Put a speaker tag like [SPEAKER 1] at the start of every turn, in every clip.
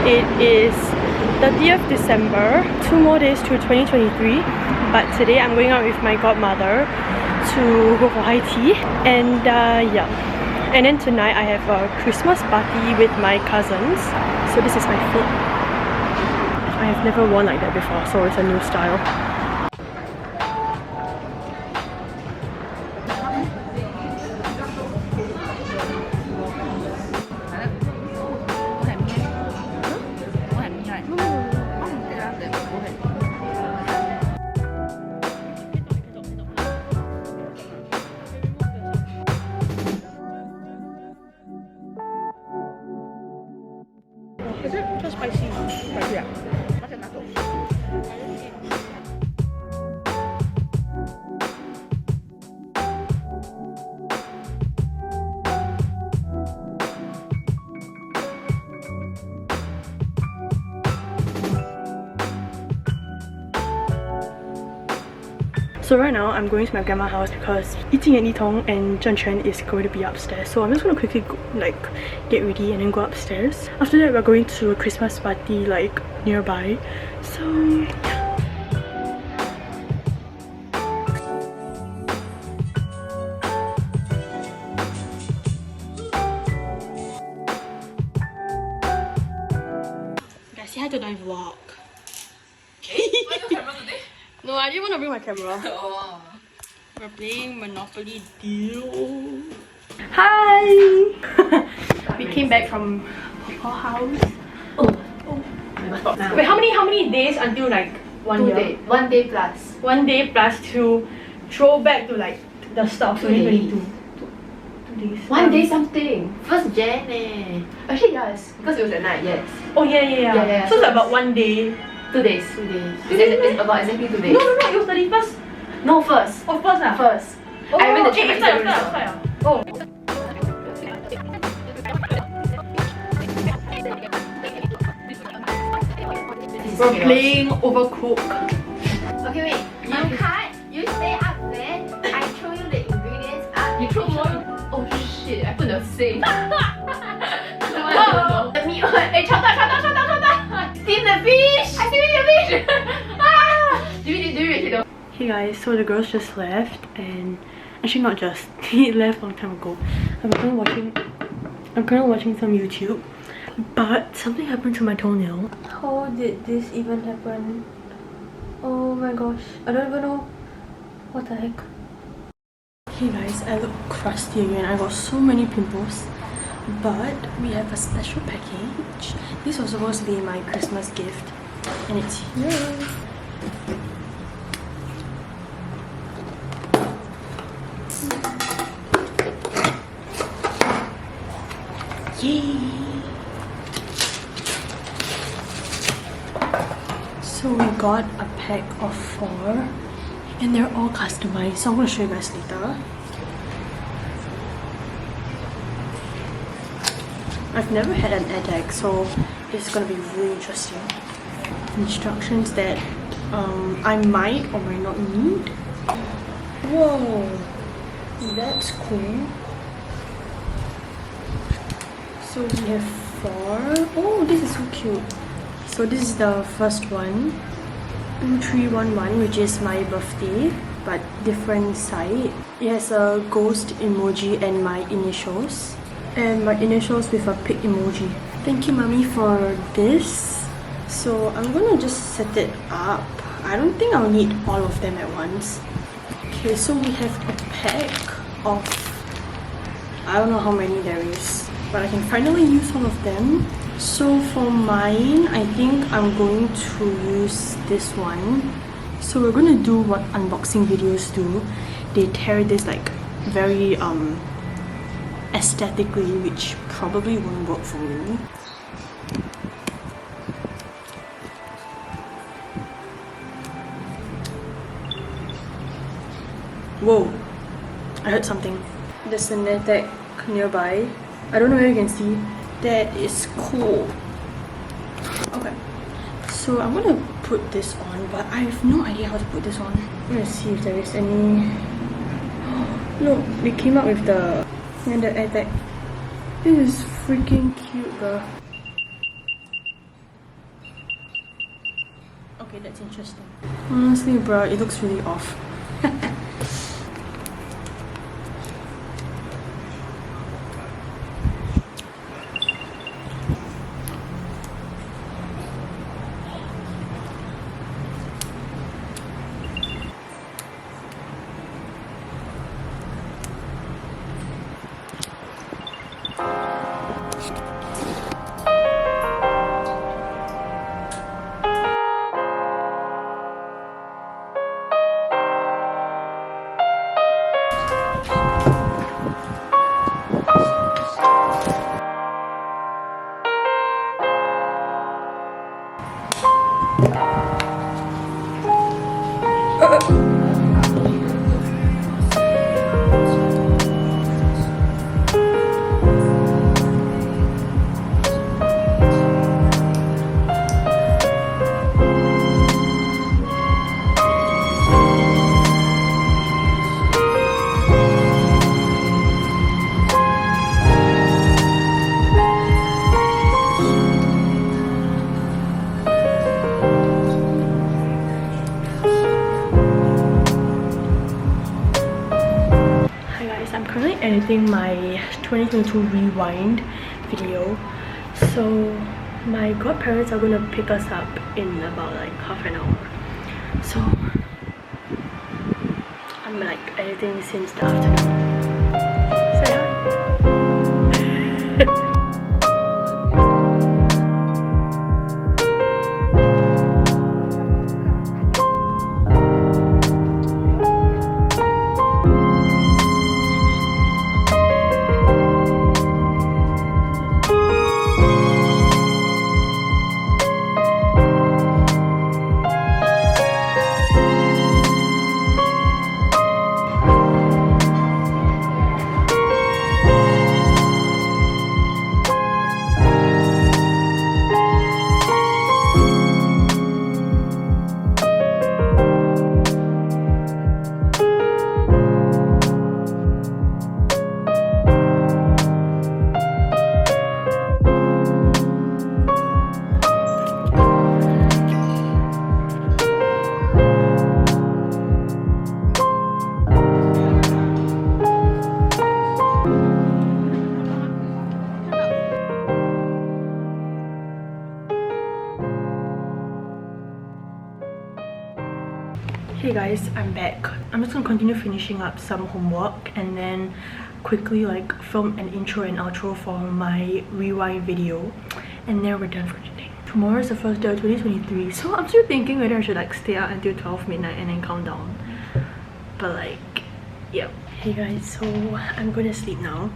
[SPEAKER 1] It is 30th December, 2 more days to 2023. But today I'm going out with my godmother to go for high tea. And yeah. And then tonight I have a Christmas party with my cousins. So this is my fit. I have never worn like that before, so it's a new style. Is it just spicy? Spicy, yeah. So right now I'm going to my grandma's house because Yiting and Yitong and Zhenquan is going to be upstairs. So I'm just going to quickly go, get ready and then go upstairs. After that we're going to a Christmas party like nearby. So yeah. Guys, say hi to the vlog. No, I didn't want to bring my camera. Oh. We're playing Monopoly Deal. Hi! We came back from her house. Oh. Wait, how many days until like 1 year?
[SPEAKER 2] 1 day plus.
[SPEAKER 1] 1 day plus to throw back to like the start of 2022. 2 days.
[SPEAKER 2] 1 day something. 1st Jan eh. Actually yes, because it was at night, yes.
[SPEAKER 1] Oh yeah. So it's about 1 day.
[SPEAKER 2] 2 days. 2 days. It's about exactly 2 days.
[SPEAKER 1] No, it was 31st.
[SPEAKER 2] No, first.
[SPEAKER 1] Oh, first ah?
[SPEAKER 2] First.
[SPEAKER 1] Oh,
[SPEAKER 2] I went to check
[SPEAKER 1] it's like, oh. We're playing Overcooked.
[SPEAKER 2] Okay, wait. You can't. You stay up there. I throw you the ingredients up. You throw more. Oh shit! I put the same. Oh, the meat. Hey, chop down. Steam the fish. I steam the fish. Do you actually know?
[SPEAKER 1] Hey guys, so the girls just left, and actually not just. He left a long time ago. I'm currently watching some YouTube. But something happened to my toenail. How did this even happen? Oh my gosh, I don't even know. What the heck? Hey guys, I look crusty again. I got so many pimples. But we have a special package. This was supposed to be my Christmas gift. And it's here. Yay! So we got a pack of 4 and they're all customized, so I'm going to show you guys later. I've never had an airtag, so it's going to be really interesting. Instructions that I might or might not need. Whoa, that's cool. So we have 4. Oh, this is so cute. So this is the first one, 2311, which is my birthday, but different side. It has a ghost emoji and my initials. And my initials with a pig emoji. Thank you, mommy, for this. So I'm gonna just set it up. I don't think I'll need all of them at once. Okay, so we have a pack of, I don't know how many there is, but I can finally use all of them. So for mine, I think I'm going to use this one. So we're going to do what unboxing videos do. They tear this like very aesthetically, which probably won't work for me. Whoa, I heard something. There's an airtag nearby. I don't know if you can see. That is cool. Okay, so I'm gonna put this on, but I have no idea how to put this on. I'm gonna see if there is any. Look, they came out with the airtag. This is freaking cute, girl. That's interesting. Honestly, bro, it looks really off. I'm currently editing my 2022 rewind video, so my godparents are gonna pick us up in about like half an hour. So I'm like editing since the afternoon. Say hi. Hey guys, I'm back. I'm just gonna continue finishing up some homework and then quickly like film an intro and outro for my rewind video, and then we're done for today. Tomorrow is the first day of 2023, so I'm still thinking whether I should like stay out until 12 midnight and then count down. But like, yep. Hey guys, so I'm gonna sleep now.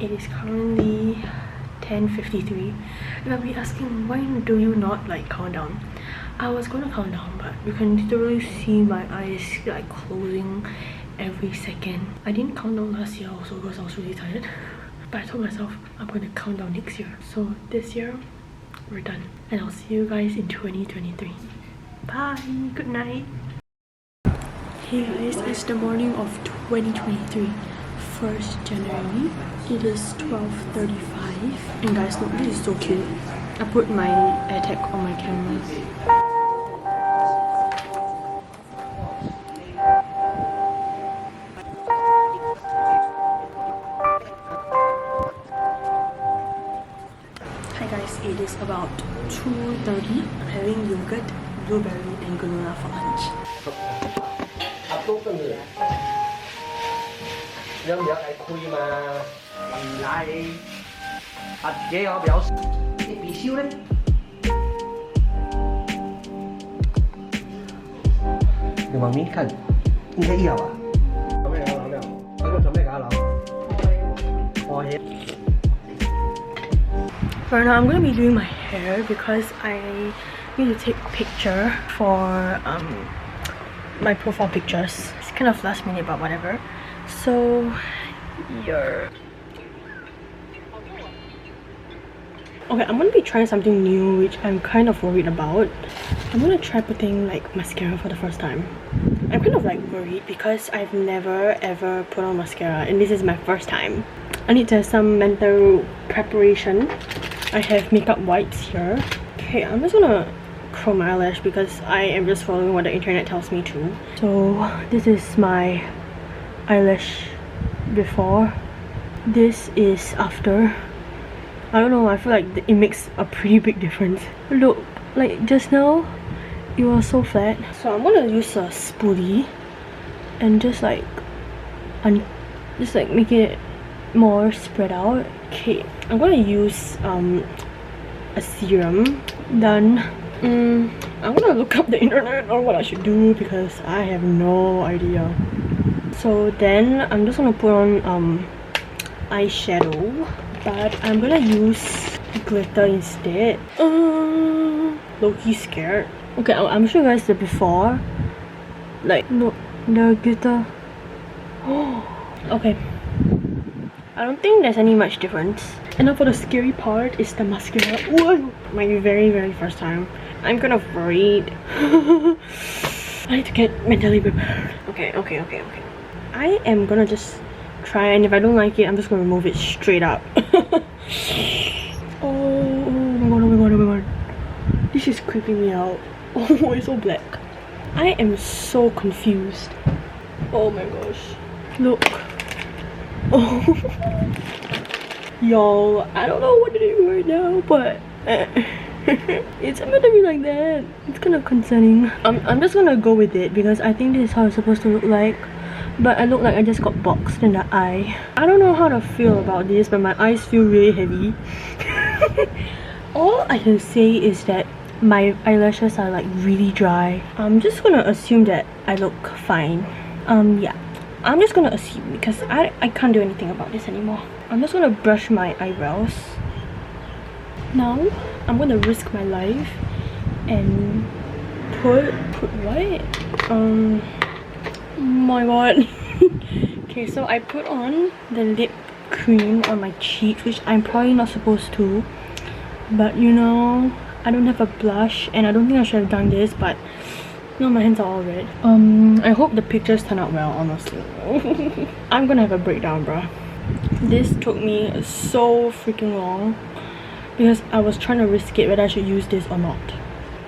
[SPEAKER 1] It is currently 10:53. And I'll be asking, why do you not like count down? I was gonna count down, but you can literally see my eyes like closing every second. I didn't count down last year also because I was really tired. But I told myself I'm gonna count down next year. So this year, we're done. And I'll see you guys in 2023. Bye, good night. Hey guys, it's the morning of 2023, 1st January. It is 12:35. And guys, look, this is so cute. I put my AirTag on my camera. It is about 2:30. I'm having yogurt, blueberry and granola for lunch.
[SPEAKER 3] 有唔有係配嘛？唔奶幾有表示？你必須咧？你往面看，應該有啊。做咩搞樓？嗰個做咩搞樓？我嘢。
[SPEAKER 1] Right now I'm gonna be doing my hair because I need to take picture for my profile pictures. It's kind of last minute but whatever. So yeah. Okay, I'm gonna be trying something new which I'm kind of worried about. I'm gonna try putting like mascara for the first time. I'm kind of like worried because I've never ever put on mascara and this is my first time. I need to have some mental preparation. I have makeup wipes here. Okay, I'm just gonna chrome eyelash because I am just following what the internet tells me to. So this is my eyelash before. This is after. I don't know, I feel like it makes a pretty big difference. Look, like just now it was so flat. So I'm gonna use a spoolie and just like make it more spread out. Okay, I'm gonna use a serum. Done. I'm gonna look up the internet on what I should do because I have no idea. So then I'm just gonna put on eyeshadow, but I'm gonna use glitter instead. Low-key scared. Okay, I'm showing you guys the before. Like, look, the glitter. Okay, I don't think there's any much difference. And now for the scary part is the mascara. Whoa! My very first time. I'm kind of worried. I need to get mentally prepared. Okay. I am gonna just try, and if I don't like it, I'm just gonna remove it straight up. Oh my god. This is creeping me out. Oh, it's so black. I am so confused. Oh my gosh. Look. Oh. Yo, I don't know what to do right now, but it's meant to be like that. It's kind of concerning. I'm just gonna go with it because I think this is how it's supposed to look like. But I look like I just got boxed in the eye. I don't know how to feel about this, but my eyes feel really heavy. All I can say is that my eyelashes are like really dry. I'm just gonna assume that I look fine. Yeah, I'm just gonna assume because I can't do anything about this anymore. I'm just gonna brush my eyebrows. Now I'm gonna risk my life and put what? Oh my god. Okay, so I put on the lip cream on my cheeks, which I'm probably not supposed to, but you know, I don't have a blush and I don't think I should have done this, but no, my hands are all red. I hope the pictures turn out well, honestly. I'm gonna have a breakdown, bruh. This took me so freaking long because I was trying to risk it whether I should use this or not,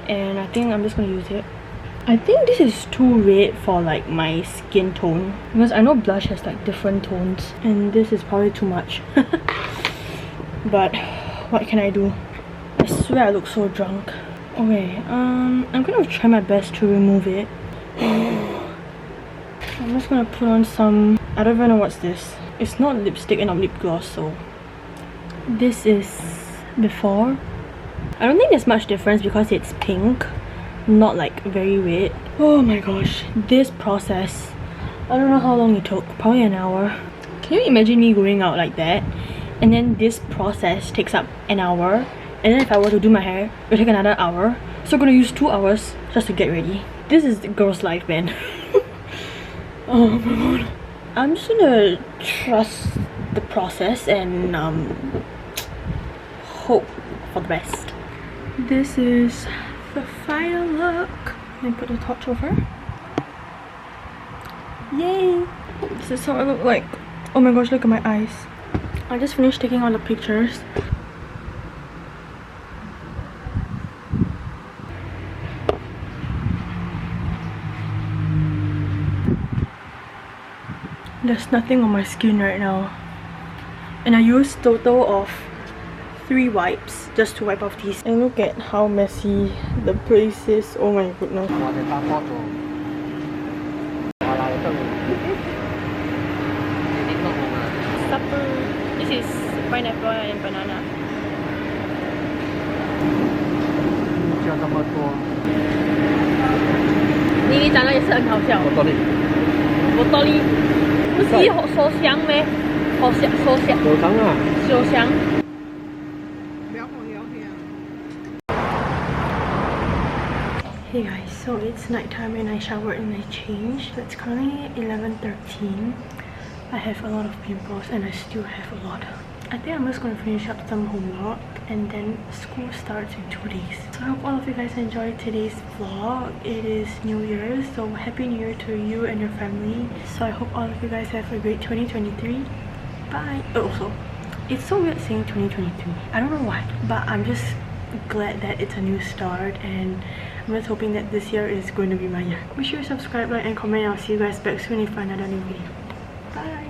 [SPEAKER 1] and I think I'm just gonna use it. I think this is too red for like my skin tone because I know blush has like different tones, and this is probably too much. But what can I do? I swear I look so drunk. Okay, I'm gonna try my best to remove it. I'm just gonna put on some, I don't even know what's this. It's not lipstick and not lip gloss, so this is before. I don't think there's much difference because it's pink, not like very red. Oh my gosh, this process, I don't know how long it took, probably an hour. Can you imagine me going out like that and then this process takes up an hour, and then if I were to do my hair it would take another hour, so I'm gonna use 2 hours just to get ready. This is the girl's life, man. Oh my god. I'm just gonna trust the process and hope for the best. This is the final look. Let me put the torch over. Yay! This is how I look like. Oh my gosh, look at my eyes. I just finished taking all the pictures. There's nothing on my skin right now, and I used total of 3 wipes just to wipe off these. And look at how messy the place is. Oh my goodness. Supper. This is pineapple and banana.
[SPEAKER 3] 就这么多。
[SPEAKER 1] 你长得也是很好笑。我多利。不是手香咩？手香。手香啊。手香。Hey guys, so it's nighttime and I showered and I changed. So it's currently 11:13. I have a lot of pimples and I still have a lot. I think I'm just gonna finish up some homework and then school starts in 2 days. So I hope all of you guys enjoyed today's vlog. It is New Year's, so Happy New Year to you and your family. So I hope all of you guys have a great 2023. Bye. Oh, also, it's so weird saying 2023. I don't know why, but I'm just glad that it's a new start, and I'm just hoping that this year is going to be my year. Make sure you subscribe, like, and comment. I'll see you guys back soon for another new video. Bye.